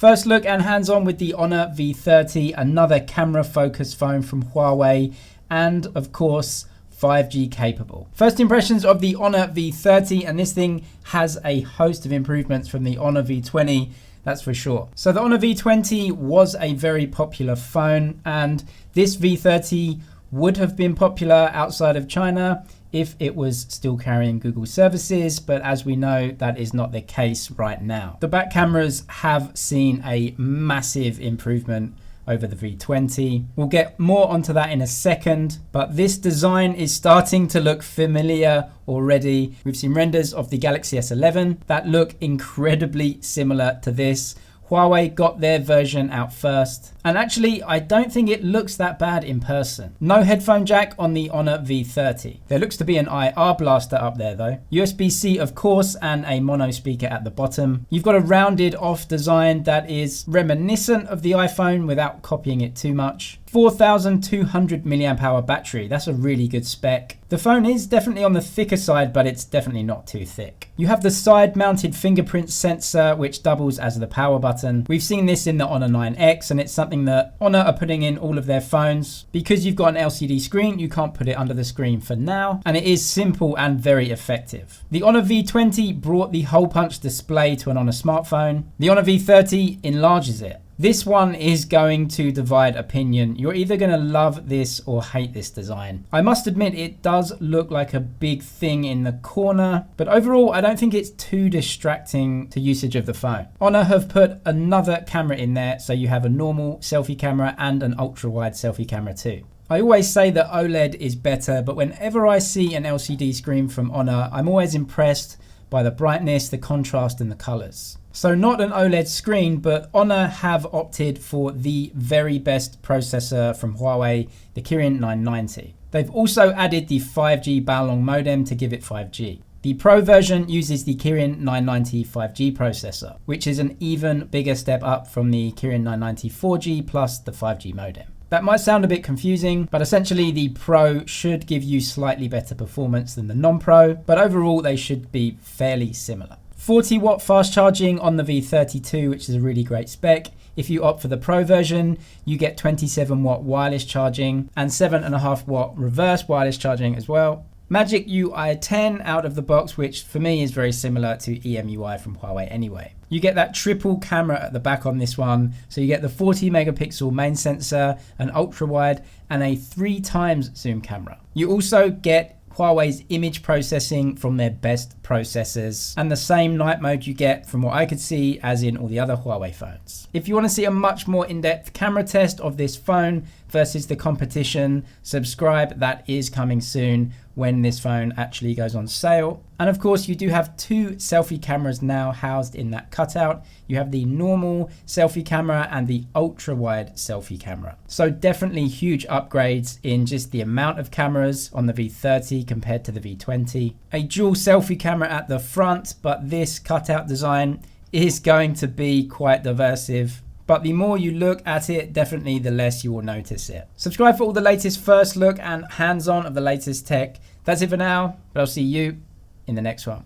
First look and hands-on with the Honor V30, another camera-focused phone from Huawei, and of course, 5G capable. First impressions of the Honor V30, and this thing has a host of improvements from the Honor V20, that's for sure. So the Honor V20 was a very popular phone, and this V30 would have been popular outside of China if it was still carrying Google services, but as we know, that is not the case right now. The back cameras have seen a massive improvement over the V20. We'll get more onto that in a second, but this design is starting to look familiar already. We've seen renders of the Galaxy S11 that look incredibly similar to this. Huawei got their version out first, and actually I don't think it looks that bad in person. No headphone jack on the Honor V30. There looks to be an IR blaster up there though. USB-C of course, and a mono speaker at the bottom. You've got a rounded off design that is reminiscent of the iPhone without copying it too much. 4,200 milliamp hour battery, that's a really good spec. The phone is definitely on the thicker side, but it's definitely not too thick. You have the side mounted fingerprint sensor, which doubles as the power button. We've seen this in the Honor 9X, and it's something that Honor are putting in all of their phones. Because you've got an LCD screen, you can't put it under the screen for now, and it is simple and very effective. The Honor V20 brought the hole punch display to an Honor smartphone. The Honor V30 enlarges it. This one is going to divide opinion. You're either going to love this or hate this design. I must admit it does look like a big thing in the corner, but overall I don't think it's too distracting to usage of the phone. Honor have put another camera in there, so you have a normal selfie camera and an ultra wide selfie camera too. I always say that OLED is better, but whenever I see an LCD screen from Honor, I'm always impressed by the brightness, the contrast and the colors. So not an OLED screen, but Honor have opted for the very best processor from Huawei, the Kirin 990. They've also added the 5G Baolong modem to give it 5G. The Pro version uses the Kirin 990 5G processor, which is an even bigger step up from the Kirin 990 4G plus the 5G modem. That might sound a bit confusing, but essentially the Pro should give you slightly better performance than the non-Pro, but overall they should be fairly similar. 40 watt fast charging on the V32, which is a really great spec. If you opt for the Pro version, you get 27 watt wireless charging and 7.5 watt reverse wireless charging as well. Magic UI 10 out of the box, which for me is very similar to EMUI from Huawei anyway. You get that triple camera at the back on this one. So you get the 40 megapixel main sensor, an ultra wide and a 3x zoom camera. You also get Huawei's image processing from their best processors and the same night mode you get from what I could see as in all the other Huawei phones. If you want to see a much more in-depth camera test of this phone versus the competition, subscribe, that is coming soon when this phone actually goes on sale. And of course you do have two selfie cameras now housed in that cutout. You have the normal selfie camera and the ultra wide selfie camera. So definitely huge upgrades in just the amount of cameras on the V30 compared to the V20. A dual selfie camera at the front, but this cutout design is going to be quite diversive. But the more you look at it, definitely the less you will notice it. Subscribe for all the latest first look and hands-on of the latest tech. That's it for now, but I'll see you in the next one.